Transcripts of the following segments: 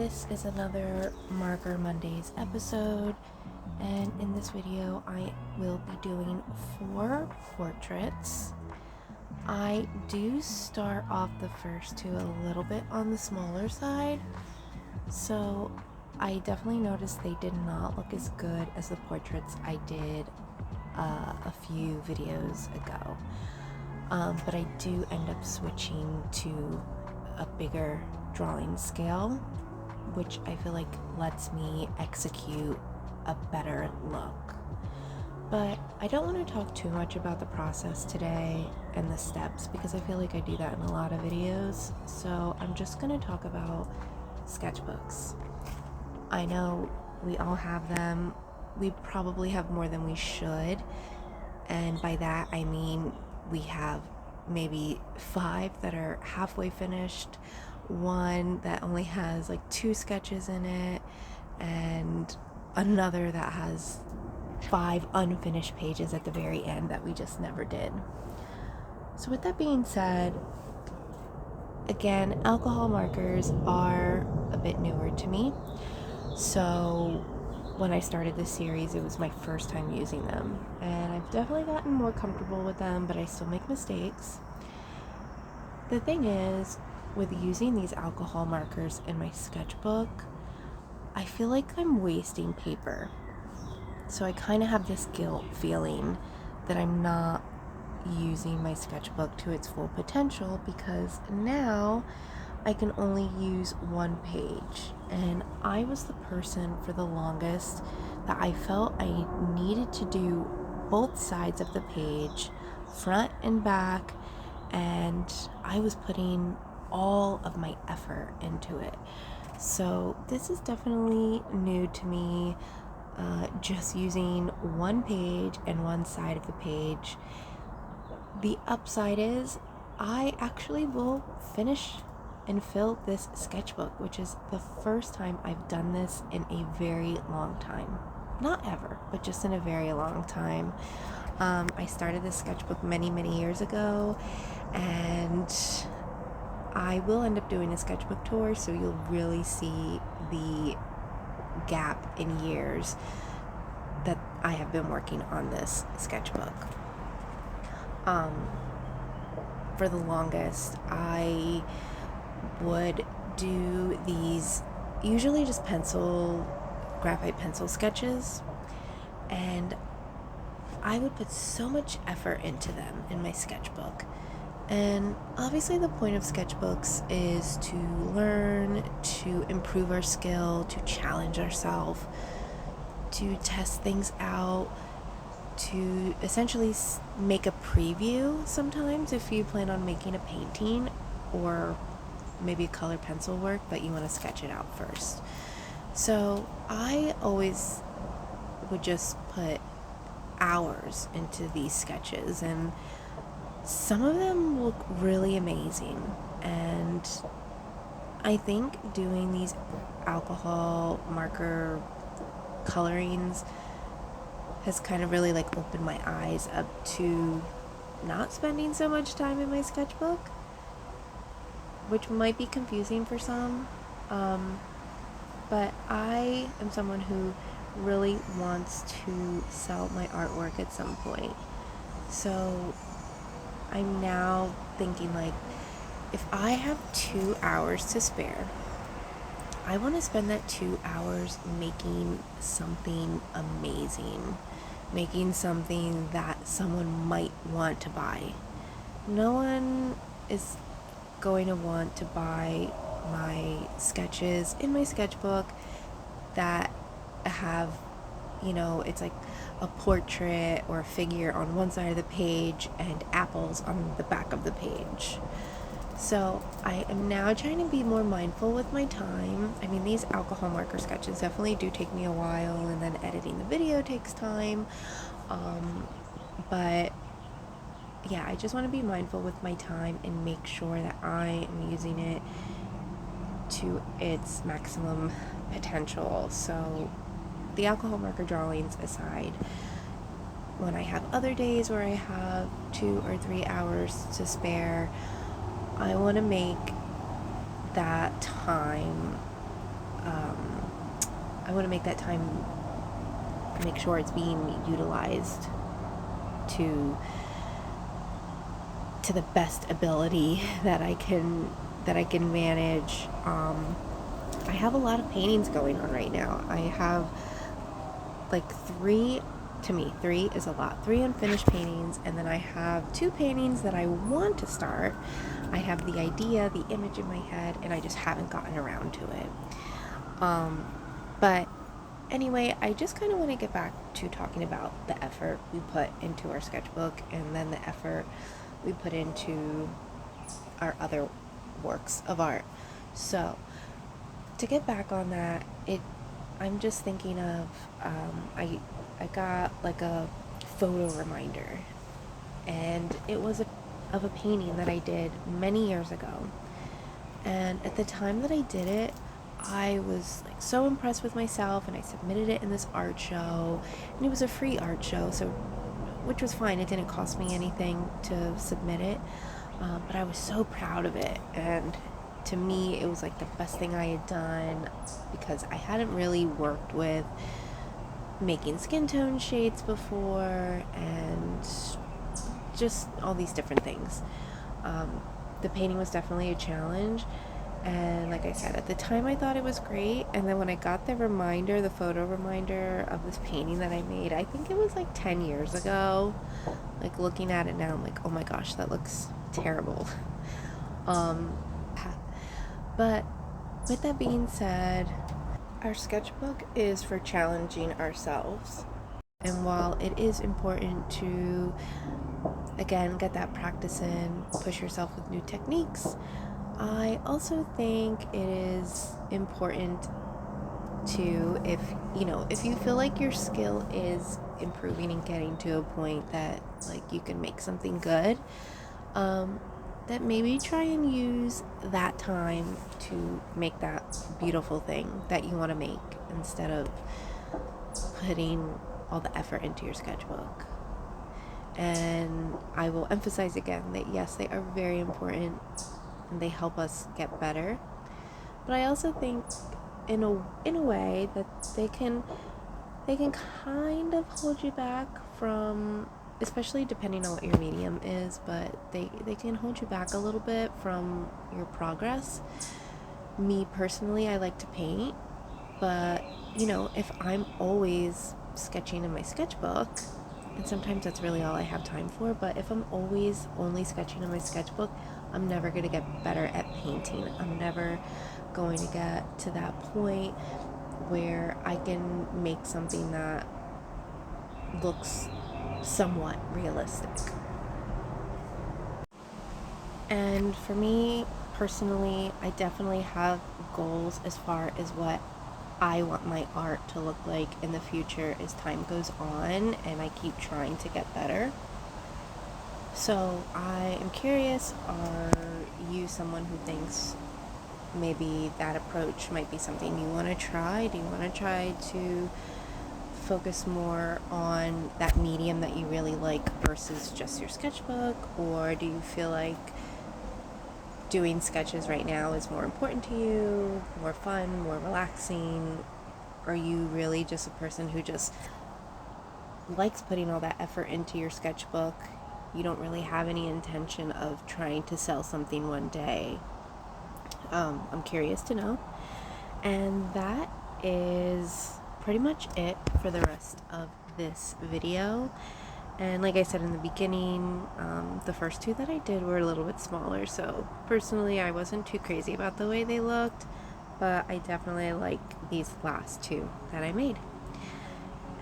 This is another Marker Mondays episode, and in this video I will be doing 4 portraits. I do start off the first 2 a little bit on the smaller side, so I definitely noticed they did not look as good as the portraits I did a few videos ago. But I do end up switching to a bigger drawing scale, which I feel like lets me execute a better look. But I don't want to talk too much about the process today and the steps because I feel like I do that in a lot of videos. So I'm just going to talk about sketchbooks. I know we all have them. We probably have more than we should. And by that I mean we have maybe 5 that are halfway finished, 1 that only has like 2 sketches in it, and another that has 5 unfinished pages at the very end that we just never did. So with that being said, again, alcohol markers are a bit newer to me. So when I started this series, it was my first time using them, and I've definitely gotten more comfortable with them, but I still make mistakes. The thing is, with using these alcohol markers in my sketchbook, I feel like I'm wasting paper. So I kind of have this guilt feeling that I'm not using my sketchbook to its full potential because now I can only use 1 page, and I was the person for the longest that I felt I needed to do both sides of the page, front and back, and I was putting all of my effort into it. So this is definitely new to me, just using 1 page and 1 side of the page. The upside is I actually will finish and fill this sketchbook, which is the first time I've done this in a very long time. Not ever, but just in a very long time. I started this sketchbook many years ago, and I will end up doing a sketchbook tour, so you'll really see the gap in years that I have been working on this sketchbook. For the longest, I would do these usually just graphite pencil sketches, and I would put so much effort into them in my sketchbook. And obviously the point of sketchbooks is to learn, to improve our skill, to challenge ourselves, to test things out, to essentially make a preview sometimes if you plan on making a painting or maybe color pencil work, but you want to sketch it out first. So I always would just put hours into these sketches, and some of them look really amazing. And I think doing these alcohol marker colorings has kind of really like opened my eyes up to not spending so much time in my sketchbook, which might be confusing for some, but I am someone who really wants to sell my artwork at some point. So I'm now thinking, like, if I have 2 hours to spare, I want to spend that 2 hours making something amazing, making something that someone might want to buy. No one is going to want to buy my sketches in my sketchbook that have, it's like a portrait or a figure on one side of the page and apples on the back of the page. So I am now trying to be more mindful with my time. I mean, these alcohol marker sketches definitely do take me a while, and then editing the video takes time. But yeah, I just want to be mindful with my time and make sure that I am using it to its maximum potential. So the alcohol marker drawings aside, when I have other days where I have 2 or 3 hours to spare, I want to make that time I want to make that time, make sure it's being utilized to the best ability that I can manage. I have a lot of paintings going on right now. I have like three is a lot. 3 unfinished paintings, and then I have 2 paintings that I want to start. I have the idea, the image in my head, and I just haven't gotten around to it. But anyway, I just kind of want to get back to talking about the effort we put into our sketchbook, and then the effort we put into our other works of art. So to get back on that, I'm just thinking of I got like a photo reminder, and it was of a painting that I did many years ago. And at the time that I did it, I was like so impressed with myself, and I submitted it in this art show, and it was a free art show, so which was fine. It didn't cost me anything to submit it, but I was so proud of it, and to me it was like the best thing I had done, because I hadn't really worked with making skin tone shades before and just all these different things. The painting was definitely a challenge, and like I said, at the time I thought it was great, and then when I got the photo reminder of this painting that I made, I think it was like 10 years ago, like looking at it now, I'm like, oh my gosh, that looks terrible. But with that being said, our sketchbook is for challenging ourselves. And while it is important to, again, get that practice in, push yourself with new techniques, I also think it is important to, if you feel like your skill is improving and getting to a point that like you can make something good, that maybe try and use that time to make that beautiful thing that you want to make, instead of putting all the effort into your sketchbook. And I will emphasize again that yes, they are very important and they help us get better, but I also think in a way that they can kind of hold you back from, especially depending on what your medium is, but they can hold you back a little bit from your progress. Me personally, I like to paint, but if I'm always sketching in my sketchbook, and sometimes that's really all I have time for, but if I'm always only sketching in my sketchbook, I'm never going to get better at painting. I'm never going to get to that point where I can make something that looks somewhat realistic. And for me personally, I definitely have goals as far as what I want my art to look like in the future as time goes on and I keep trying to get better. So I am curious, are you someone who thinks maybe that approach might be something you want to try? Do you want to try to focus more on that medium that you really like versus just your sketchbook? Or do you feel like doing sketches right now is more important to you, more fun, more relaxing? Are you really just a person who just likes putting all that effort into your sketchbook? You don't really have any intention of trying to sell something one day? I'm curious to know. And that is pretty much it for the rest of this video. And like I said in the beginning, the first 2 that I did were a little bit smaller, so personally I wasn't too crazy about the way they looked, but I definitely like these last 2 that I made.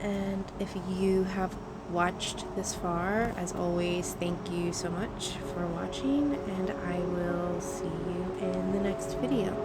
And if you have watched this far, as always, thank you so much for watching, and I will see you in the next video.